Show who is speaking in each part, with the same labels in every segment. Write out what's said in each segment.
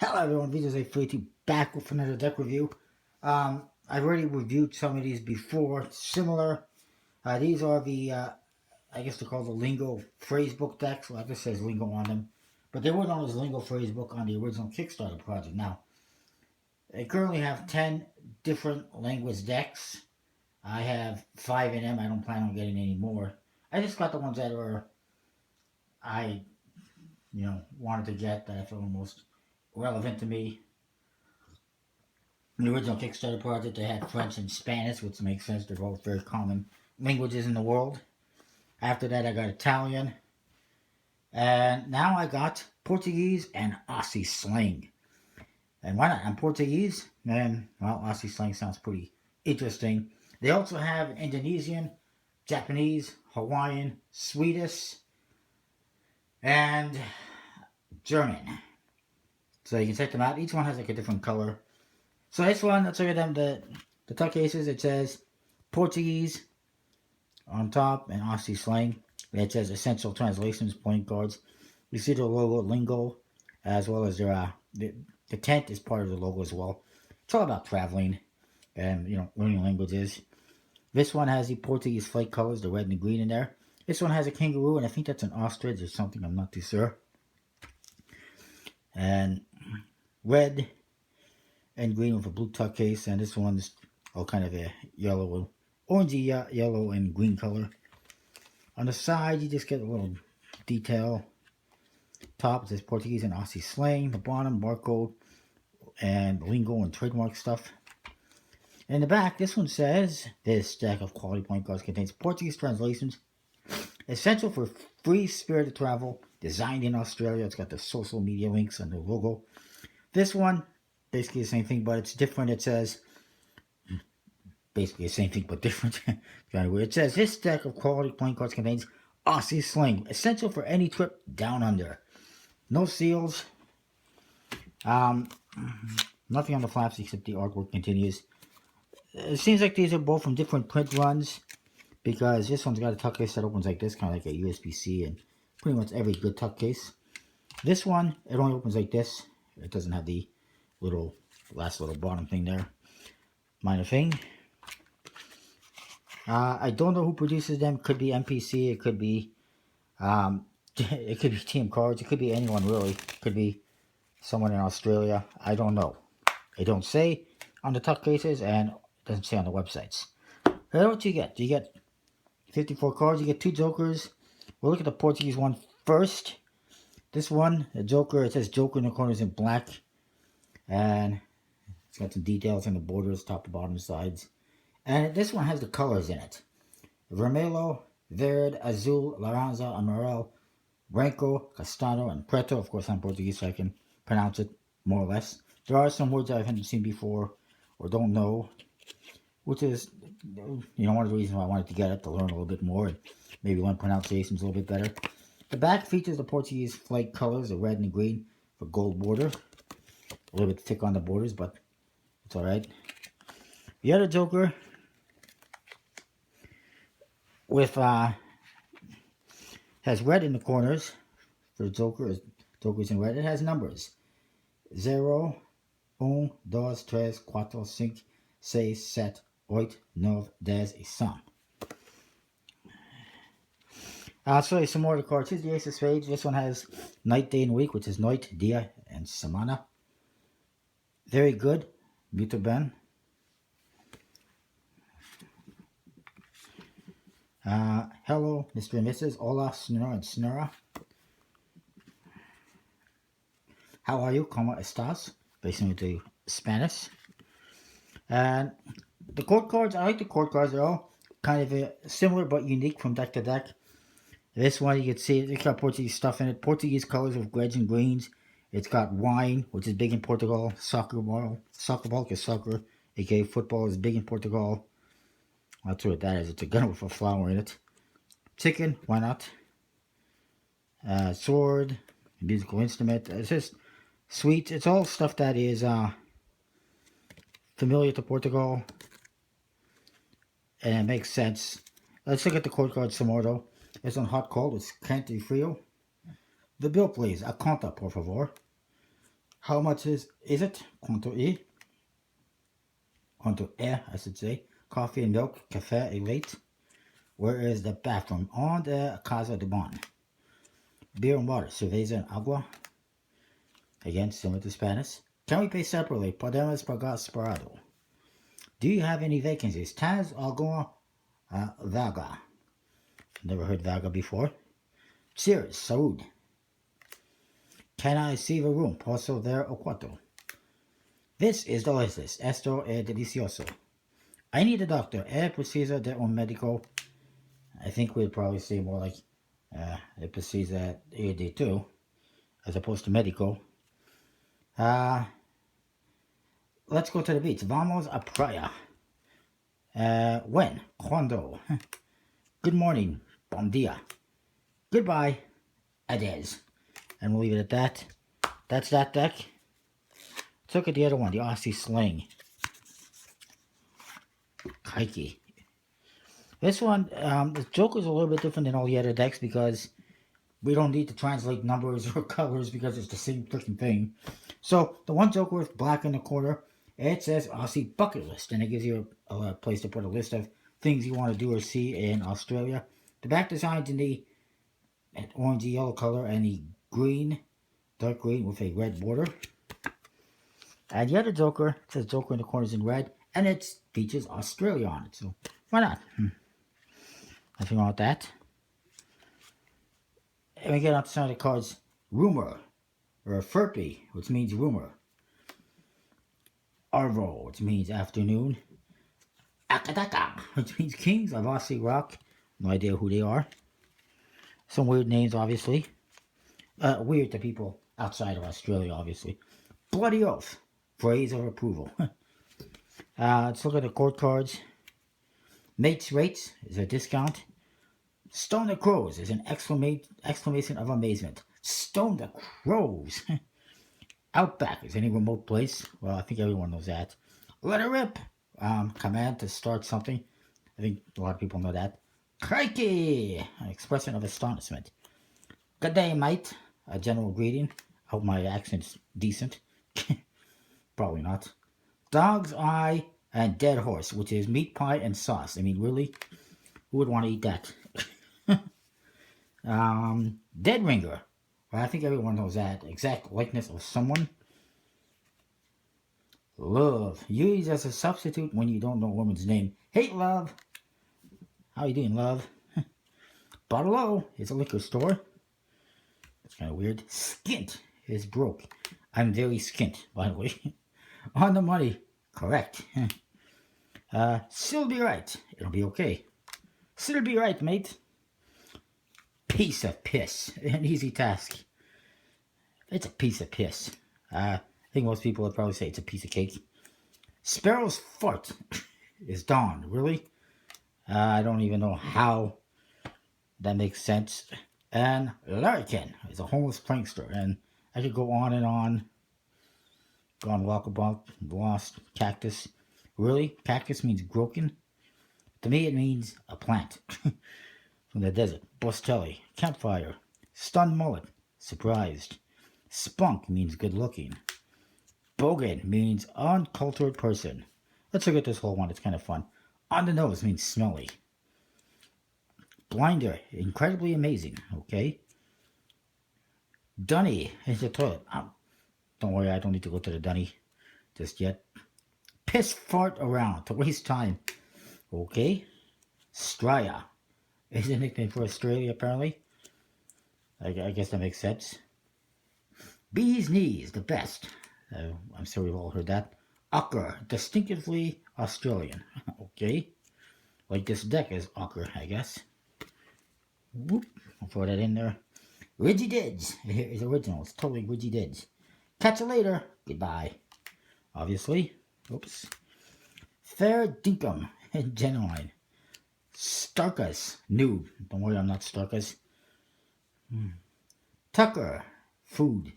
Speaker 1: Hello everyone, Videos 842 back with another deck review. I've already reviewed some of these before, similar. These are the, I guess they're called the Lingo phrasebook decks. Well, this says Lingo on them. But they were known as Lingo phrasebook on the original Kickstarter project. Now, they currently have 10 different language decks. I have 5 in them. I don't plan on getting any more. I just got the ones that I wanted to get, that I feel most relevant to me. In the original Kickstarter project, they had French and Spanish, which makes sense. They're both very common languages in the world. After that, I got Italian. And now I got Portuguese and Aussie Slang. And why not? I'm Portuguese, and, well, Aussie Slang sounds pretty interesting. They also have Indonesian, Japanese, Hawaiian, Swedish, and German. So you can check them out. Each one has like a different color. So this one, let's look at them. The tuck cases, it says Portuguese on top and Aussie Slang. It says Essential Translations playing cards. You see the logo Lingo, as well as their the tent is part of the logo as well. It's all about traveling and learning languages. This one has the Portuguese flag colors, the red and the green in there. This one has a kangaroo, and I think that's an ostrich or something. I'm not too sure. And red and green with a blue tuck case, and this one's all kind of a yellow, orangey yellow and green color. On the side, you just get a little detail. Top, it says Portuguese and Aussie Slang. The bottom, barcode and lingo and trademark stuff. And in the back, this one says, this deck of quality playing cards contains Portuguese translations, essential for free-spirited travel, designed in Australia. It's got the social media links and the logo. This one, basically the same thing, but it's different. It says, basically the same thing, but different. It says, this deck of quality playing cards contains Aussie Slang, essential for any trip down under. No seals. Nothing on the flaps except the artwork continues. It seems like these are both from different print runs, because this one's got a tuck case that opens like this, kind of like a USB-C, and pretty much every good tuck case. This one, it only opens like this. It doesn't have the last little bottom thing there. Minor thing. I don't know who produces them. Could be MPC. It could be TM Cards. It could be anyone really. Could be someone in Australia. I don't know. They don't say on the tuck cases, and it doesn't say on the websites. Here's what you get. You get 54 cards. You get 2 jokers. We'll look at the Portuguese one first. This one, the joker, it says joker in the corners in black. And it's got some details on the borders, top to bottom sides. And this one has the colors in it. Vermelho, Verde, Azul, Laranja, Amarelo, Branco, Castano, and Preto. Of course, I'm Portuguese, so I can pronounce it more or less. There are some words I haven't seen before or don't know, which is, one of the reasons why I wanted to get it, to learn a little bit more and maybe learn pronunciations a little bit better. The back features the Portuguese flag colors, the red and the green, for gold border. A little bit thick on the borders, but it's alright. The other joker with has red in the corners for the joker. Joker's in red. It has numbers: 0, 1, 2, 3, 4, 5, 6, 7, 8, 9, 10 y some. I'll show you some more of the cards. Here's the Ace of Spades. This one has night, day, and week, which is night, dia, and semana. Very good. Muito bem. Hello, Mr. and Mrs. Hola, Senora and Senora. How are you? ¿Cómo estás? Basically to Spanish. And the court cards, I like the court cards. They're all kind of similar but unique from deck to deck. This one, you can see it's got Portuguese stuff in it. Portuguese colors with reds and greens. It's got wine, which is big in Portugal. Soccer ball is soccer, aka football, is big in Portugal. I'll tell you what that is. It's a gun with a flower in it. Chicken, why not? Sword, musical instrument. It's just sweets. It's all stuff that is familiar to Portugal, and it makes sense. Let's look at the court cards some more though. It's on hot cold. It's Canty Frio. The bill, please. A conta, por favor. How much is it? Quanto I should say. Coffee and milk, café et lait. Where is the bathroom? On the casa de bon. Beer and water, cerveza and agua. Again, similar to Spanish. Can we pay separately? Podemos pagar separado. Do you have any vacancies? ¿Tienes alguna vaga? Never heard vaga before. Cheers, salud. Can I see the room? Posso ver o cuarto? This is delicious. Esto es delicioso. I need a doctor. Precisa de un médico. I think we'd probably say more like precisa de tu, as opposed to médico. Let's go to the beach. Vamos a playa. When? Cuando? Good morning. Bon dia. Goodbye. Adios. And we'll leave it at that. That's that deck. Let's look at the other one, the Aussie Slang. Crikey. This one, the joke is a little bit different than all the other decks because we don't need to translate numbers or colors because it's the same freaking thing. So, the one joker with black in the corner, it says Aussie Bucket List, and it gives you a place to put a list of things you want to do or see in Australia. The back design's in the orangey yellow color and the green, dark green with a red border. And the other joker, it says joker in the corners in red, and it features Australia on it, so why not? Nothing wrong with that. And we get on to some of the cards, rumor, or furpy, which means rumor. Arvo, which means afternoon. Akadaka, which means kings of Aussie rock. No idea who they are. Some weird names, obviously. Weird to people outside of Australia, obviously. Bloody oath, phrase of approval. Let's look at the court cards. Mates rates is a discount. Stone the crows is an exclamation of amazement. Stone the crows. Outback is any remote place. Well, I think everyone knows that. Let it rip. Command to start something. I think a lot of people know that. Crikey! An expression of astonishment. Good day, mate. A general greeting. I hope my accent's decent. Probably not. Dog's eye and dead horse, which is meat pie and sauce. I mean, really? Who would want to eat that? Dead ringer. Well, I think everyone knows that. Exact likeness of someone. Love. Used as a substitute when you don't know a woman's name. Hey, love. How you doing, love? Bottle-o is a liquor store. That's kind of weird. Skint is broke. I'm very skint, by the way. On the money. Correct. Still be right. It'll be okay. Still be right, mate. Piece of piss. An easy task. It's a piece of piss. I think most people would probably say it's a piece of cake. Sparrow's fart is dawn. Really? I don't even know how that makes sense. And Larrikin is a homeless prankster. And I could go on and on. Gone walkabout, lost, cactus. Really? Cactus means broken? To me it means a plant. From the desert. Bostelli. Campfire. Stunned mullet. Surprised. Spunk means good looking. Bogan means uncultured person. Let's look at this whole one. It's kind of fun. On the nose means smelly. Blinder. Incredibly amazing. Okay. Dunny is the toilet. Don't worry, I don't need to go to the dunny just yet. Piss fart around to waste time. Okay. Straya is a nickname for Australia, apparently. I guess that makes sense. Bee's knees, the best. I'm sure we've all heard that. Ochre, distinctively Australian. Okay. Like this deck is ochre, I guess. Whoop. I'll throw that in there. Rigidids. Here is original. It's totally Rigidids. Catch you later. Goodbye. Obviously. Oops. Fair dinkum. Genuine. Starkus. Noob. Don't worry, I'm not Starkus. Tucker. Food.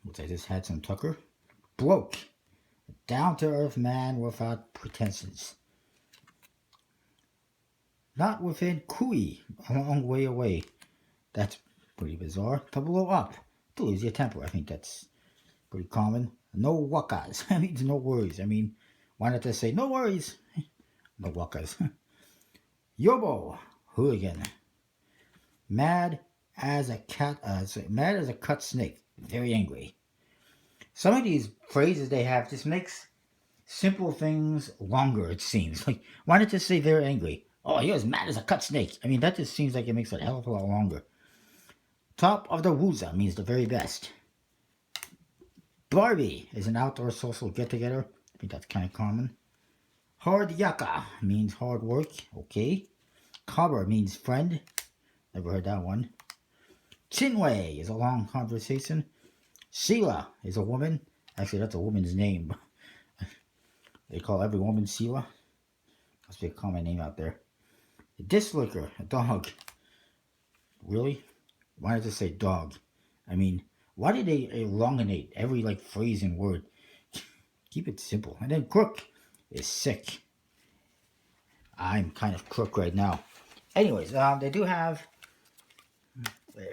Speaker 1: Looks like I just had some Tucker. Bloke. Down-to-earth man without pretensions. Not within Kui. A long way away. That's pretty bizarre. To blow up. to lose your temper. I think that's pretty common. No wakas. That means no worries. I mean, why not just say no worries? No wakas. Yobo, hooligan. Mad as a cat. Mad as a cut snake. Very angry. Some of these phrases they have just makes simple things longer. It seems like why not just say very angry? Oh, you're as mad as a cut snake. I mean, that just seems like it makes it a hell of a lot longer. Top of the Wooza means the very best. Barbie is an outdoor social get-together. I think that's kind of common. Hard yaka means hard work. Okay. Cover means friend. Never heard that one. Chinwei is a long conversation. Sheila is a woman. Actually, that's a woman's name. They call every woman Sheila. Must be a common name out there. Dislicker, a dog. Really? Why did it say dog? I mean, why did they elongate every like phrase and word? Keep it simple. And then crook is sick. I'm kind of crook right now. Anyways, they do have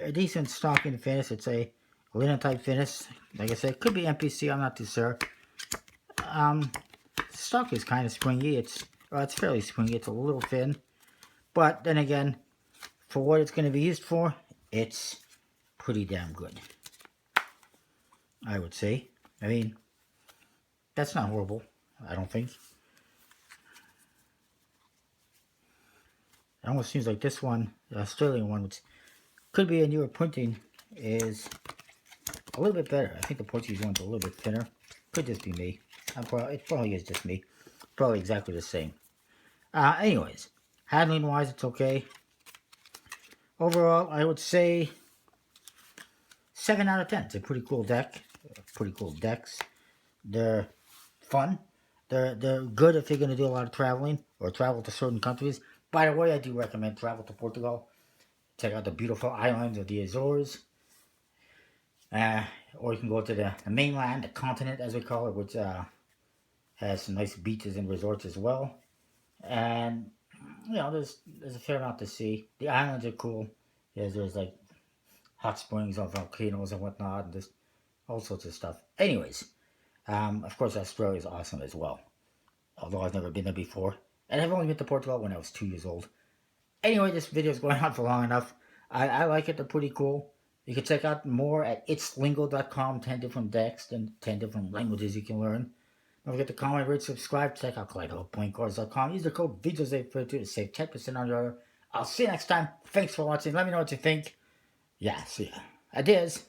Speaker 1: a decent stock in finish. It's a linen type finish. Like I said, it could be NPC. I'm not too sure. Stock is kind of springy. It's fairly springy. It's a little thin, but then again, for what it's going to be used for, it's pretty damn good, I would say. I mean, that's not horrible, I don't think. It almost seems like this one, the Australian one, which could be a newer printing, is a little bit better. I think the Portuguese one's a little bit thinner. Could just be me. It probably is just me. Probably exactly the same. Anyways, handling-wise, it's okay. Overall, I would say 7 out of 10. It's a pretty cool deck. Pretty cool decks. They're fun. They're good if you're going to do a lot of traveling or travel to certain countries. By the way, I do recommend travel to Portugal. Check out the beautiful islands of the Azores. Or you can go to the mainland, the continent as we call it, which has some nice beaches and resorts as well. And, you know, there's a fair amount to see. The islands are cool. There's like hot springs or volcanoes and whatnot, and just all sorts of stuff. Anyways, of course, Australia is awesome as well. Although I've never been there before. And I've only been to Portugal when I was 2 years old. Anyway, this video is going on for long enough. I like it. They're pretty cool. You can check out more at itslingo.com. 10 different decks and 10 different languages you can learn. Don't forget to comment, rate, subscribe. Check out KaleidoPlayingCards.com. Use the code VIDEOSAVE to save 10% on your order. I'll see you next time. Thanks for watching. Let me know what you think. Yeah, see ya. Adios.